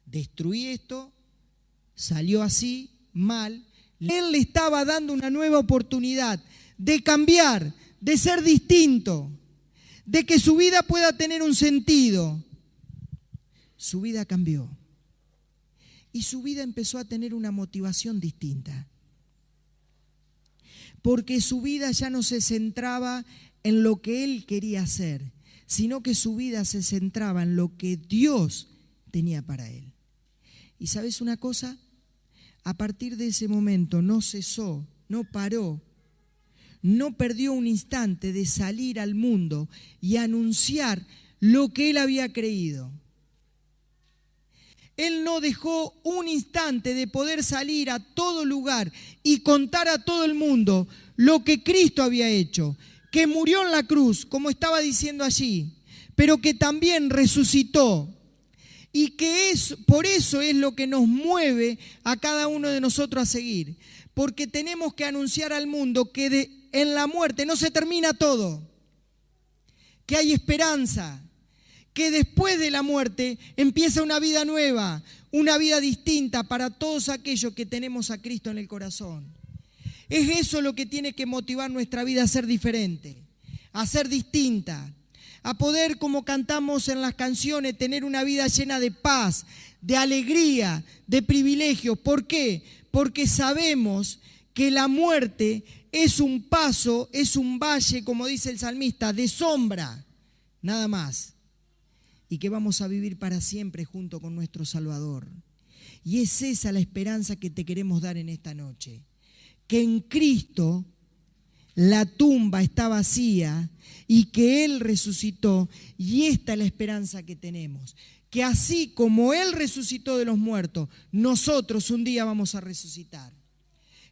destruí esto, salió así, mal. Él le estaba dando una nueva oportunidad de cambiar, de ser distinto, de que su vida pueda tener un sentido. Su vida cambió y su vida empezó a tener una motivación distinta, porque su vida ya no se centraba en lo que él quería hacer, sino que su vida se centraba en lo que Dios tenía para él. ¿Y sabes una cosa? A partir de ese momento no cesó, no paró, no perdió un instante de salir al mundo y anunciar lo que él había creído. Él no dejó un instante de poder salir a todo lugar y contar a todo el mundo lo que Cristo había hecho, que murió en la cruz, como estaba diciendo allí, pero que también resucitó. Y que por eso es lo que nos mueve a cada uno de nosotros a seguir. Porque tenemos que anunciar al mundo que en la muerte no se termina todo, que hay esperanza, que después de la muerte empieza una vida nueva, una vida distinta para todos aquellos que tenemos a Cristo en el corazón. Es eso lo que tiene que motivar nuestra vida a ser diferente, a ser distinta, a poder, como cantamos en las canciones, tener una vida llena de paz, de alegría, de privilegios. ¿Por qué? Porque sabemos que la muerte es un paso, es un valle, como dice el salmista, de sombra, nada más. Y que vamos a vivir para siempre junto con nuestro Salvador. Y es esa la esperanza que te queremos dar en esta noche. Que en Cristo la tumba está vacía y que Él resucitó, y esta es la esperanza que tenemos. Que así como Él resucitó de los muertos, nosotros un día vamos a resucitar.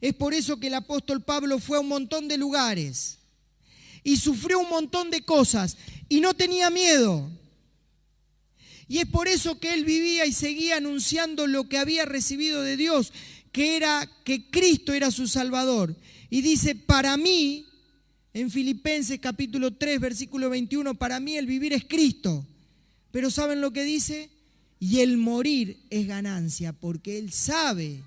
Es por eso que el apóstol Pablo fue a un montón de lugares y sufrió un montón de cosas y no tenía miedo. Y es por eso que él vivía y seguía anunciando lo que había recibido de Dios, que era que Cristo era su Salvador. Y dice, para mí, en Filipenses capítulo 3, versículo 21, para mí el vivir es Cristo. Pero ¿saben lo que dice? Y el morir es ganancia, porque él sabía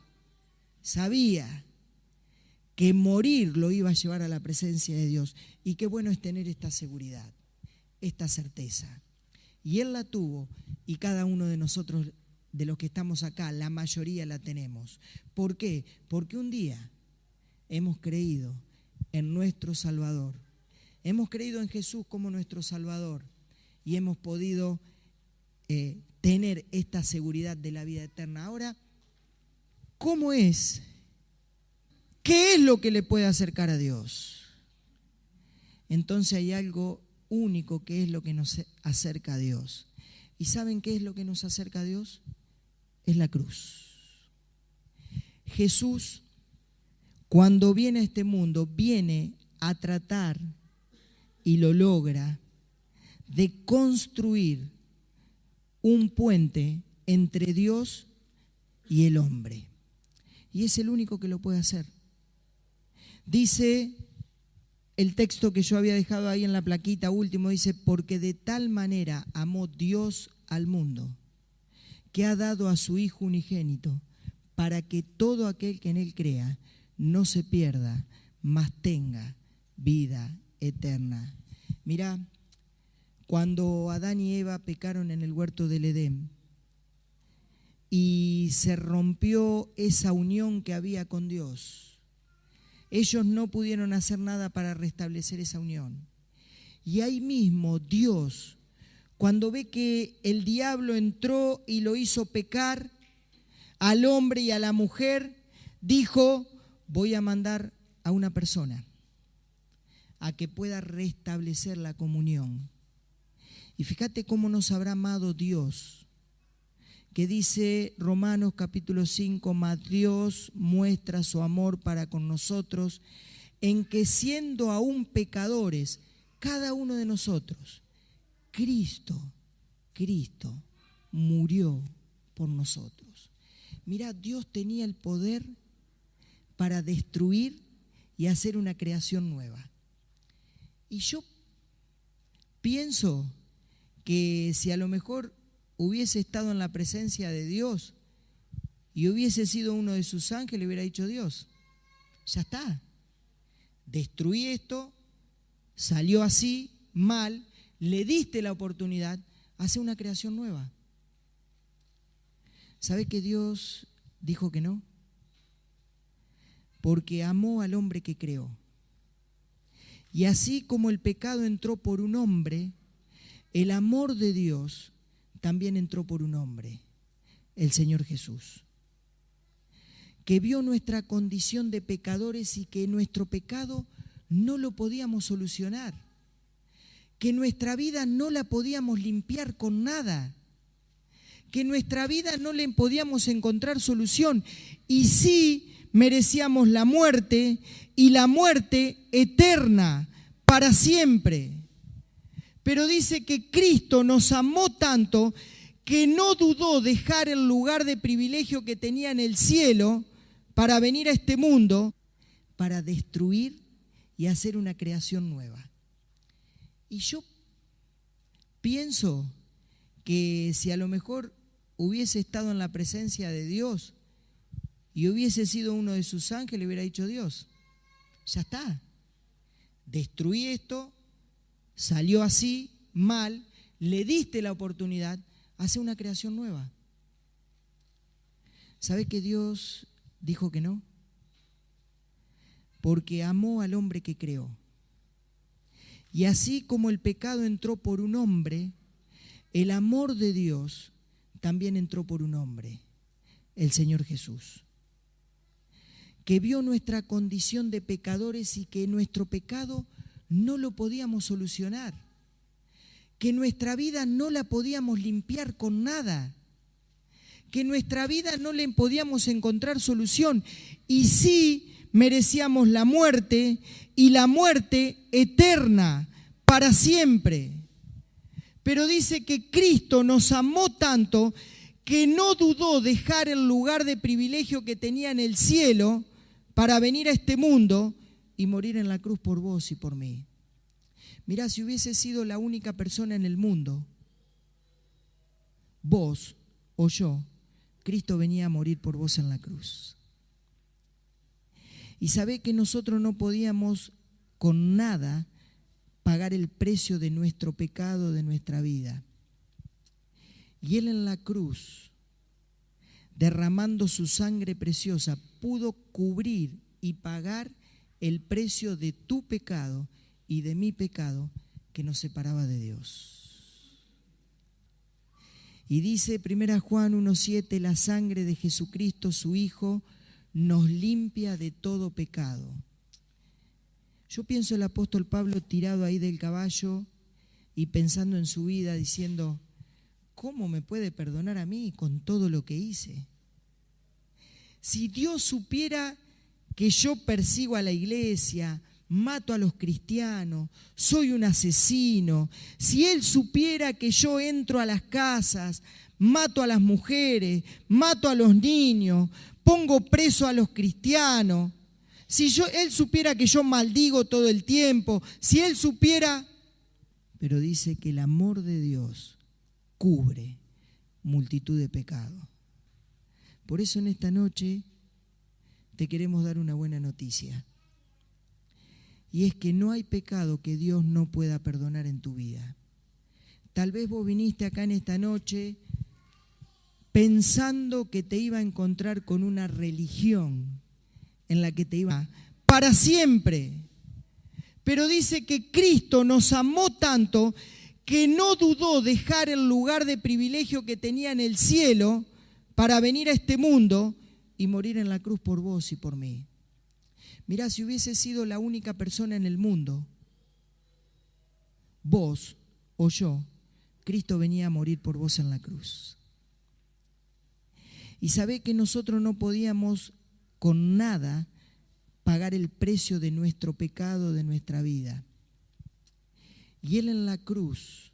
que morir lo iba a llevar a la presencia de Dios. Y qué bueno es tener esta seguridad, esta certeza. Y él la tuvo, y cada uno de nosotros, de los que estamos acá, la mayoría la tenemos. ¿Por qué? Porque un día hemos creído en nuestro Salvador. Hemos creído en Jesús como nuestro Salvador y hemos podido tener esta seguridad de la vida eterna. Ahora, ¿cómo es? ¿Qué es lo que le puede acercar a Dios? Entonces hay algo único que es lo que nos acerca a Dios. ¿Y saben qué es lo que nos acerca a Dios? es la cruz. Jesús, cuando viene a este mundo, viene a tratar, y lo logra, de construir un puente entre Dios y el hombre. Y es el único que lo puede hacer. Dice el texto que yo había dejado ahí en la plaquita último, dice, porque de tal manera amó Dios al mundo, que ha dado a su Hijo unigénito, para que todo aquel que en Él crea no se pierda, mas tenga vida eterna. Mirá, cuando Adán y Eva pecaron en el huerto del Edén y se rompió esa unión que había con Dios, ellos no pudieron hacer nada para restablecer esa unión. Y ahí mismo Dios, cuando ve que el diablo entró y lo hizo pecar al hombre y a la mujer, dijo, voy a mandar a una persona a que pueda restablecer la comunión. Y fíjate cómo nos habrá amado Dios, que dice Romanos capítulo 5, mas Dios muestra su amor para con nosotros, en que siendo aún pecadores, cada uno de nosotros, Cristo murió por nosotros. Mirá, Dios tenía el poder para destruir y hacer una creación nueva. Y yo pienso que si a lo mejor hubiese estado en la presencia de Dios y hubiese sido uno de sus ángeles, hubiera dicho Dios, ya está, destruí esto, salió así, mal, le diste la oportunidad, hace una creación nueva. ¿Sabe que Dios dijo que no? Porque amó al hombre que creó. Y así como el pecado entró por un hombre, el amor de Dios también entró por un hombre, el Señor Jesús, que vio nuestra condición de pecadores y que nuestro pecado no lo podíamos solucionar, que nuestra vida no la podíamos limpiar con nada, que nuestra vida no le podíamos encontrar solución, y sí merecíamos la muerte, y la muerte eterna, para siempre. Pero dice que Cristo nos amó tanto que no dudó dejar el lugar de privilegio que tenía en el cielo para venir a este mundo, para destruir y hacer una creación nueva. Y yo pienso que si a lo mejor hubiese estado en la presencia de Dios y hubiese sido uno de sus ángeles, hubiera dicho Dios, ya está, destruí esto, salió así, mal, le diste la oportunidad, hace una creación nueva. ¿Sabe que Dios dijo que no? Porque amó al hombre que creó. Y así como el pecado entró por un hombre, el amor de Dios también entró por un hombre, el Señor Jesús, que vio nuestra condición de pecadores y que nuestro pecado no lo podíamos solucionar, que nuestra vida no la podíamos limpiar con nada, que nuestra vida no le podíamos encontrar solución, y sí merecíamos la muerte, y la muerte eterna, para siempre. Pero dice que Cristo nos amó tanto que no dudó dejar el lugar de privilegio que tenía en el cielo para venir a este mundo y morir en la cruz por vos y por mí. Mirá, si hubiese sido la única persona en el mundo, vos o yo, Cristo venía a morir por vos en la cruz. Y sabé que nosotros no podíamos con nada pagar el precio de nuestro pecado, de nuestra vida. Y Él en la cruz, derramando su sangre preciosa, pudo cubrir y pagar el precio de tu pecado y de mi pecado que nos separaba de Dios. Y dice 1 Juan 1:7, la sangre de Jesucristo, su Hijo, nos limpia de todo pecado. Yo pienso el apóstol Pablo tirado ahí del caballo y pensando en su vida, diciendo, ¿cómo me puede perdonar a mí con todo lo que hice? Si Dios supiera que yo persigo a la iglesia, mato a los cristianos, soy un asesino, si Él supiera que yo entro a las casas, mato a las mujeres, mato a los niños, pongo preso a los cristianos, si Él supiera que yo maldigo todo el tiempo, si Él supiera... Pero dice que el amor de Dios cubre multitud de pecados. Por eso en esta noche te queremos dar una buena noticia. Y es que no hay pecado que Dios no pueda perdonar en tu vida. Tal vez vos viniste acá en esta noche pensando que te iba a encontrar con una religión en la que te iba para siempre. Pero dice que Cristo nos amó tanto que no dudó dejar el lugar de privilegio que tenía en el cielo para venir a este mundo y morir en la cruz por vos y por mí. Mirá, si hubiese sido la única persona en el mundo, vos o yo, Cristo venía a morir por vos en la cruz. Y sabé que nosotros no podíamos con nada pagar el precio de nuestro pecado, de nuestra vida. Y Él en la cruz,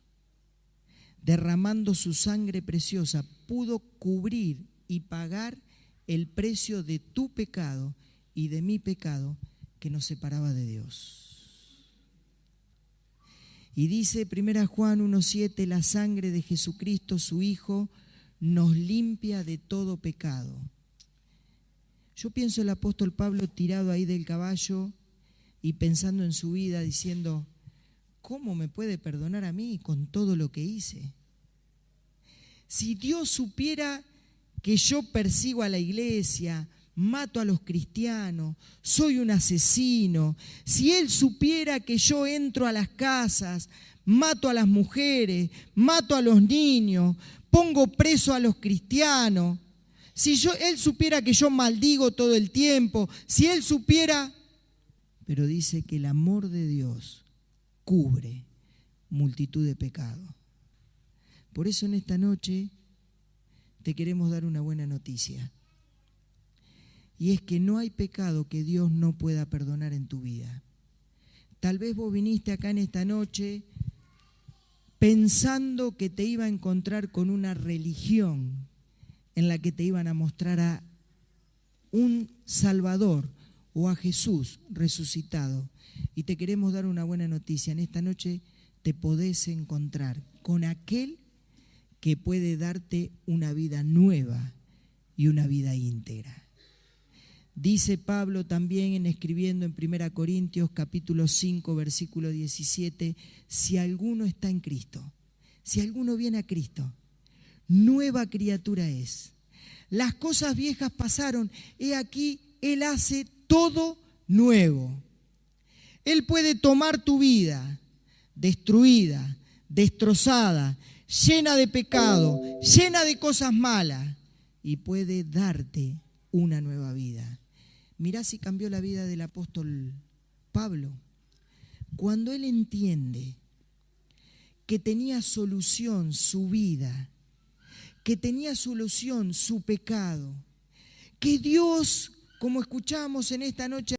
derramando su sangre preciosa, pudo cubrir y pagar el precio de tu pecado y de mi pecado que nos separaba de Dios. Y dice 1 Juan 1:7, la sangre de Jesucristo, su Hijo, nos limpia de todo pecado. Yo pienso el apóstol Pablo tirado ahí del caballo y pensando en su vida, diciendo, ¿cómo me puede perdonar a mí con todo lo que hice? Si Dios supiera que yo persigo a la iglesia, mato a los cristianos, soy un asesino, si Él supiera que yo entro a las casas, mato a las mujeres, mato a los niños, pongo preso a los cristianos, si Él supiera que yo maldigo todo el tiempo, si Él supiera... Pero dice que el amor de Dios cubre multitud de pecados. Por eso en esta noche te queremos dar una buena noticia. Y es que no hay pecado que Dios no pueda perdonar en tu vida. Tal vez vos viniste acá en esta noche pensando que te iba a encontrar con una religión en la que te iban a mostrar a un Salvador o a Jesús resucitado. Y te queremos dar una buena noticia. En esta noche te podés encontrar con aquel que puede darte una vida nueva y una vida íntegra. Dice Pablo también escribiendo en 1 Corintios capítulo 5 versículo 17, si alguno está en Cristo, si alguno viene a Cristo, nueva criatura es. Las cosas viejas pasaron, he aquí, Él hace todo nuevo. Él puede tomar tu vida destruida, destrozada, llena de pecado, llena de cosas malas, y puede darte una nueva vida. Mirá si cambió la vida del apóstol Pablo. Cuando él entiende que tenía solución su vida, que tenía solución su pecado, que Dios, como escuchamos en esta noche,